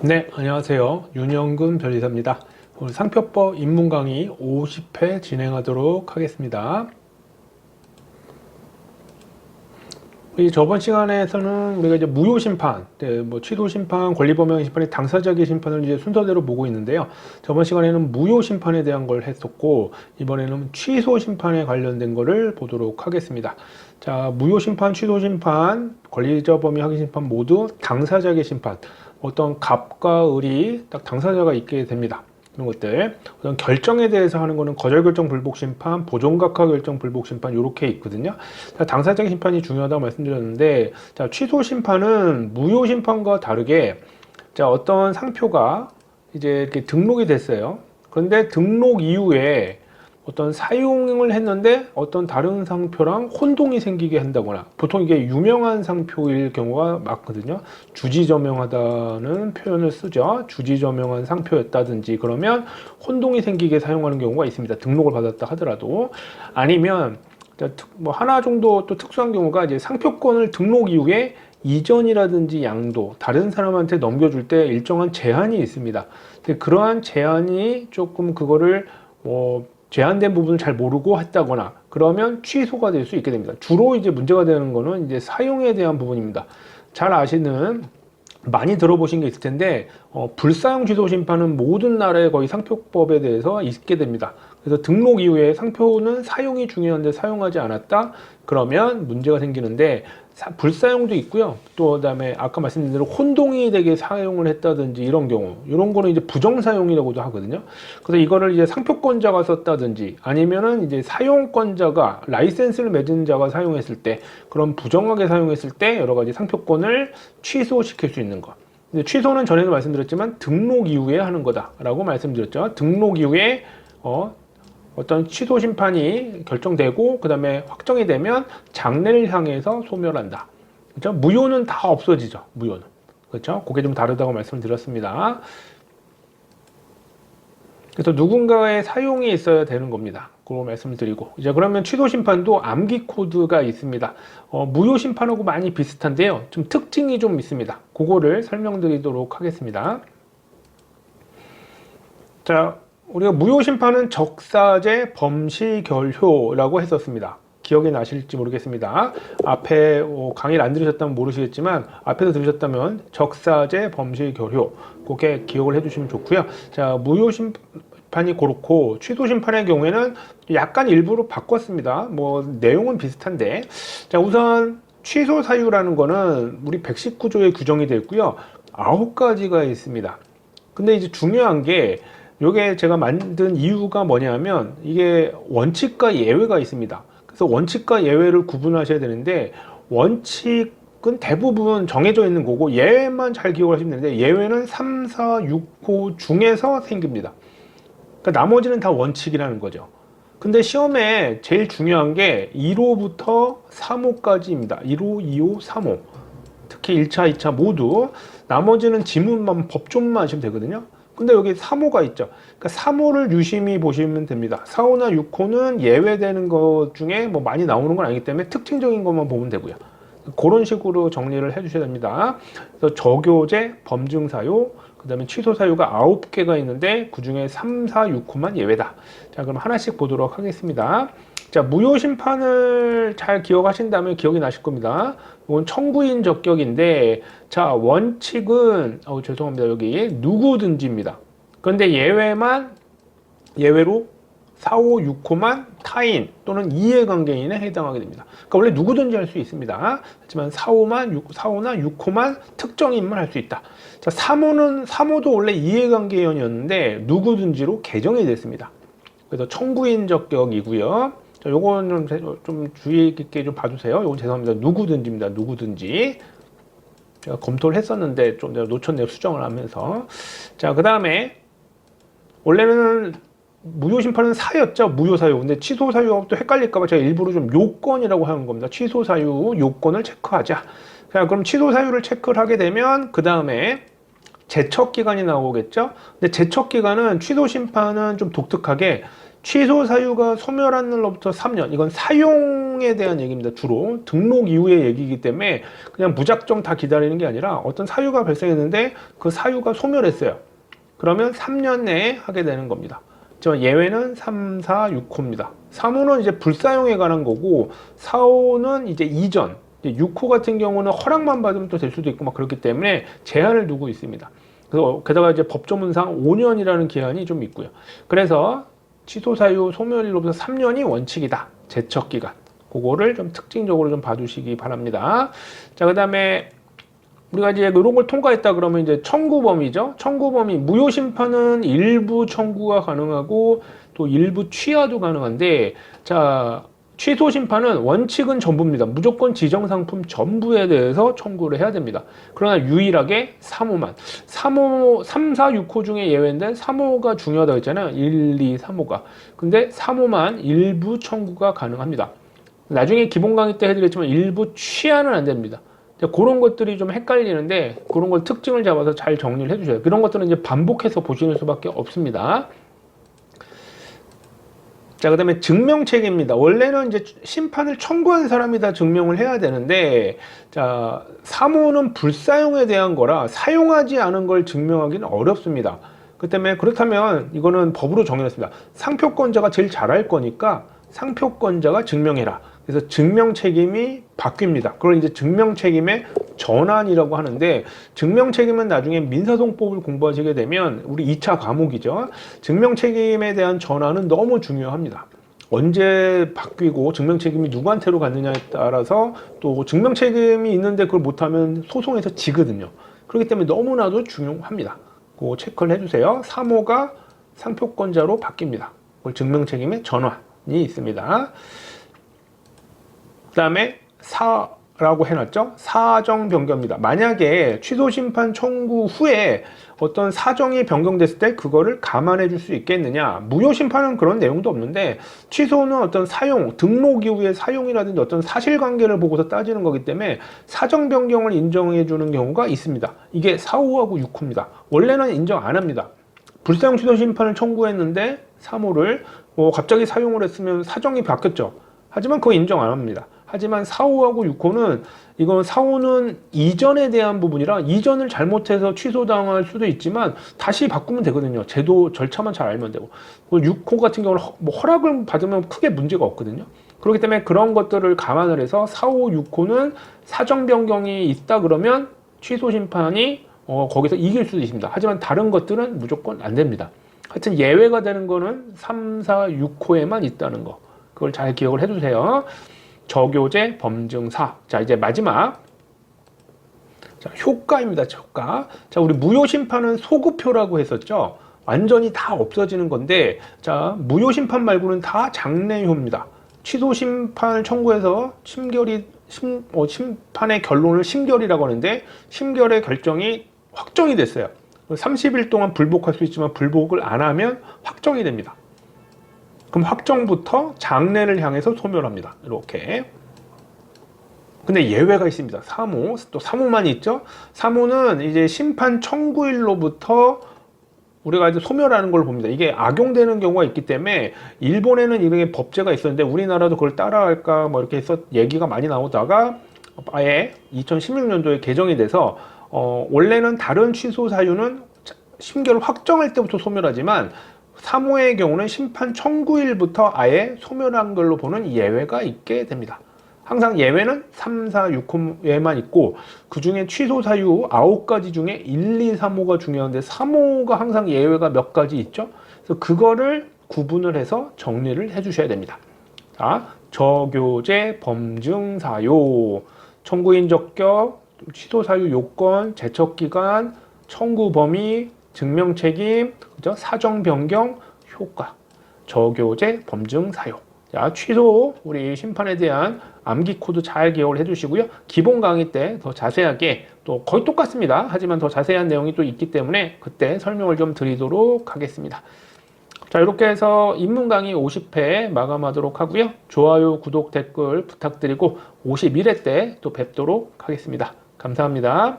네, 안녕하세요. 윤영근 변리사입니다. 오늘 상표법 입문 강의 50회 진행하도록 하겠습니다. 이 저번 시간에서는 우리가 이제 무효 심판, 뭐 취소 심판, 권리범용 심판의 당사자의 심판을 이제 순서대로 보고 있는데요. 저번 시간에는 무효 심판에 대한 걸 했었고, 이번에는 취소 심판에 관련된 거를 보도록 하겠습니다. 자, 무효 심판, 취소 심판, 권리적 범위 확인 심판 모두 당사자의 심판. 어떤 갑과 을이 딱 당사자가 있게 됩니다. 이런 것들. 어떤 결정에 대해서 하는 거는 거절결정 불복심판, 보존각하 결정 불복심판 이렇게 있거든요. 자, 당사자의 심판이 중요하다고 말씀드렸는데, 자, 취소 심판은 무효 심판과 다르게, 자, 어떤 상표가 이제 이렇게 등록이 됐어요. 그런데 등록 이후에 어떤 사용을 했는데 어떤 다른 상표랑 혼동이 생기게 한다거나, 보통 이게 유명한 상표일 경우가 많거든요. 주지저명하다는 표현을 쓰죠. 주지저명한 상표였다든지 그러면 혼동이 생기게 사용하는 경우가 있습니다. 등록을 받았다 하더라도. 아니면 뭐 하나 정도 또 특수한 경우가 이제 상표권을 등록 이후에 이전이라든지 양도 다른 사람한테 넘겨줄 때 일정한 제한이 있습니다. 근데 그러한 제한이 조금 그거를 제한된 부분을 잘 모르고 했다거나 그러면 취소가 될 수 있게 됩니다. 주로 이제 문제가 되는 거는 이제 사용에 대한 부분입니다. 잘 아시는, 많이 들어보신 게 있을 텐데, 불사용 취소 심판은 모든 나라의 거의 상표법에 대해서 있게 됩니다. 그래서 등록 이후에 상표는 사용이 중요한데 사용하지 않았다? 그러면 문제가 생기는데, 불사용도 있고요. 또 그다음에 아까 말씀드린 대로 혼동이 되게 사용을 했다든지 이런 경우, 이런 거는 이제 부정사용이라고도 하거든요. 그래서 이거를 이제 상표권자가 썼다든지 아니면은 이제 사용권자가, 라이센스를 맺은 자가 사용했을 때, 그런 부정하게 사용했을 때 여러 가지 상표권을 취소시킬 수 있는 것. 근데 취소는 전에도 말씀드렸지만 등록 이후에 하는 거다라고 말씀드렸죠. 등록 이후에 어떤 취소 심판이 결정되고 그 다음에 확정이 되면 장래를 향해서 소멸한다. 그렇죠? 무효는 다 없어지죠. 무효는. 그렇죠? 그게 좀 다르다고 말씀을 드렸습니다. 그래서 누군가의 사용이 있어야 되는 겁니다. 그거 말씀을 드리고. 이제 그러면 취소 심판도 암기 코드가 있습니다. 무효 심판하고 많이 비슷한데요. 좀 특징이 좀 있습니다. 그거를 설명드리도록 하겠습니다. 자, 우리가 무효 심판은 적사제 범시결효라고 했었습니다. 기억이 나실지 모르겠습니다. 앞에 강의를 안 들으셨다면 모르시겠지만 앞에서 들으셨다면 적사제 범시결효 그렇게 기억을 해주시면 좋고요. 자, 무효 심판이 그렇고 취소 심판의 경우에는 약간 일부러 바꿨습니다. 뭐 내용은 비슷한데, 자, 우선 취소 사유라는 거는 우리 119조에 규정이 되어 있고요. 9가지가 있습니다. 근데 이제 중요한 게, 요게 제가 만든 이유가 뭐냐면 이게 원칙과 예외가 있습니다. 그래서 원칙과 예외를 구분하셔야 되는데, 원칙은 대부분 정해져 있는 거고 예외만 잘 기억을 하시면 되는데, 예외는 3, 4, 6호 중에서 생깁니다. 그러니까 나머지는 다 원칙이라는 거죠. 근데 시험에 제일 중요한 게 1호부터 3호까지입니다. 1호, 2호, 3호. 특히 1차, 2차 모두. 나머지는 지문만, 법조문만 하시면 되거든요. 근데 여기 3호가 있죠. 그러니까 3호를 유심히 보시면 됩니다. 4호나 6호는 예외되는 것 중에 뭐 많이 나오는 건 아니기 때문에 특징적인 것만 보면 되고요. 그런 식으로 정리를 해 주셔야 됩니다. 그래서 저교제, 범증사유, 그 다음에 취소사유가 9개가 있는데 그 중에 3, 4, 6호만 예외다. 자, 그럼 하나씩 보도록 하겠습니다. 자, 무효 심판을 잘 기억하신다면 기억이 나실 겁니다. 이건 청구인 적격인데, 자, 원칙은 죄송합니다. 여기 누구든지입니다. 그런데 예외로 4, 5, 6호만 타인 또는 이해관계인에 해당하게 됩니다. 그러니까 원래 누구든지 할 수 있습니다. 하지만 4호나 6호만 특정인만 할 수 있다. 자, 3호도 원래 이해관계인이었는데 누구든지로 개정이 됐습니다. 그래서 청구인 적격이고요. 자, 요거는 좀 주의 깊게 좀 봐주세요. 요건 죄송합니다. 누구든지입니다. 누구든지. 제가 검토를 했었는데 좀 내가 놓쳤네요. 수정을 하면서. 자, 그 다음에 원래는 무효 심판은 사였죠. 무효 사유. 근데 취소 사유하고 또 헷갈릴까봐 제가 일부러 좀 요건이라고 하는 겁니다. 취소 사유 요건을 체크하자. 자, 그럼 취소 사유를 체크를 하게 되면 그 다음에 제척 기간이 나오겠죠. 근데 제척 기간은 취소 심판은 좀 독특하게 취소 사유가 소멸한 날로부터 3년. 이건 사용에 대한 얘기입니다. 주로 등록 이후의 얘기이기 때문에 그냥 무작정 다 기다리는 게 아니라 어떤 사유가 발생했는데 그 사유가 소멸했어요. 그러면 3년 내에 하게 되는 겁니다. 저 예외는 3, 4, 6호입니다. 3호는 이제 불사용에 관한 거고 4호는 이제 이전. 6호 같은 경우는 허락만 받으면 또 될 수도 있고 막 그렇기 때문에 제한을 두고 있습니다. 그래서 게다가 이제 법조문상 5년이라는 기한이 좀 있고요. 그래서 취소 사유 소멸일로부터 3년이 원칙이다. 제척 기간. 그거를 좀 특징적으로 좀 봐주시기 바랍니다. 자, 그다음에 우리가 이제 이런 걸 통과했다 그러면 이제 청구 범위죠. 청구 범위 무효 심판은 일부 청구가 가능하고 또 일부 취하도 가능한데, 자, 취소 심판은 원칙은 전부입니다. 무조건 지정 상품 전부에 대해서 청구를 해야 됩니다. 그러나 유일하게 3호만. 3호, 3, 4, 6호 중에 예외인데 3호가 중요하다고 했잖아요. 1, 2, 3호가. 근데 3호만 일부 청구가 가능합니다. 나중에 기본 강의 때 해드렸지만 일부 취하는 안 됩니다. 그런 것들이 좀 헷갈리는데 그런 걸 특징을 잡아서 잘 정리를 해주셔야 돼요. 그런 것들은 이제 반복해서 보시는 수밖에 없습니다. 자, 그 다음에 증명책입니다. 원래는 이제 심판을 청구한 사람이 다 증명을 해야 되는데, 자, 3호는 불사용에 대한 거라 사용하지 않은 걸 증명하기는 어렵습니다. 그 때문에 그렇다면 이거는 법으로 정해놨습니다. 상표권자가 제일 잘할 거니까 상표권자가 증명해라. 그래서 증명 책임이 바뀝니다. 그걸 이제 증명 책임의 전환이라고 하는데, 증명 책임은 나중에 민사소송법을 공부하시게 되면 우리 2차 과목이죠. 증명 책임에 대한 전환은 너무 중요합니다. 언제 바뀌고 증명 책임이 누구한테로 갔느냐에 따라서 또 증명 책임이 있는데 그걸 못하면 소송에서 지거든요. 그렇기 때문에 너무나도 중요합니다. 그거 체크를 해주세요. 3호가 상표권자로 바뀝니다. 그걸 증명 책임의 전환이 있습니다. 그 다음에 4라고 해놨죠. 사정 변경입니다. 만약에 취소 심판 청구 후에 어떤 사정이 변경됐을 때 그거를 감안해 줄 수 있겠느냐. 무효 심판은 그런 내용도 없는데, 취소는 어떤 사용, 등록 이후의 사용이라든지 어떤 사실관계를 보고서 따지는 거기 때문에 사정 변경을 인정해 주는 경우가 있습니다. 이게 4, 5하고 6호입니다. 원래는 인정 안 합니다. 불사용 취소 심판을 청구했는데 3호를 갑자기 사용을 했으면 사정이 바뀌었죠. 하지만 그거 인정 안 합니다. 하지만 4, 5하고 6호는, 이건 4, 5는 이전에 대한 부분이라 이전을 잘못해서 취소당할 수도 있지만 다시 바꾸면 되거든요. 제도 절차만 잘 알면 되고. 6호 같은 경우는 허락을 받으면 크게 문제가 없거든요. 그렇기 때문에 그런 것들을 감안을 해서 4, 5, 6호는 사정 변경이 있다 그러면 취소 심판이 거기서 이길 수도 있습니다. 하지만 다른 것들은 무조건 안 됩니다. 하여튼 예외가 되는 거는 3, 4, 6호에만 있다는 거. 그걸 잘 기억을 해주세요. 저교제 범증사. 자, 이제 마지막. 자, 효과입니다. 효과. 자, 우리 무효심판은 소급효라고 했었죠. 완전히 다 없어지는 건데, 자, 무효심판 말고는 다 장래효입니다. 취소심판을 청구해서 심판의 결론을 심결이라고 하는데, 심결의 결정이 확정이 됐어요. 30일 동안 불복할 수 있지만 불복을 안 하면 확정이 됩니다. 그럼 확정부터 장래를 향해서 소멸합니다. 이렇게. 근데 예외가 있습니다. 3호, 또 3호만 있죠. 3호는 이제 심판 청구일로부터 우리가 이제 소멸하는 걸 봅니다. 이게 악용되는 경우가 있기 때문에 일본에는 이런 법제가 있었는데 우리나라도 그걸 따라할까 뭐 이렇게 해서 얘기가 많이 나오다가 아예 2016년도에 개정이 돼서 원래는 다른 취소 사유는 심결을 확정할 때부터 소멸하지만 3호의 경우는 심판 청구일부터 아예 소멸한 걸로 보는 예외가 있게 됩니다. 항상 예외는 3, 4, 6호에만 있고 그 중에 취소 사유 9가지 중에 1, 2, 3호가 중요한데 3호가 항상 예외가 몇 가지 있죠. 그래서 그거를 구분을 해서 정리를 해 주셔야 됩니다. 자, 저교제 범증 사유, 청구인 적격, 취소 사유 요건, 제척 기간, 청구 범위, 증명 책임, 그죠? 사정 변경, 효과, 저교제, 범증, 사유. 자, 취소, 우리 심판에 대한 암기 코드 잘 기억을 해주시고요. 기본 강의 때 더 자세하게, 또 거의 똑같습니다. 하지만 더 자세한 내용이 또 있기 때문에 그때 설명을 좀 드리도록 하겠습니다. 자, 이렇게 해서 입문 강의 50회 마감하도록 하고요. 좋아요, 구독, 댓글 부탁드리고 51회 때 또 뵙도록 하겠습니다. 감사합니다.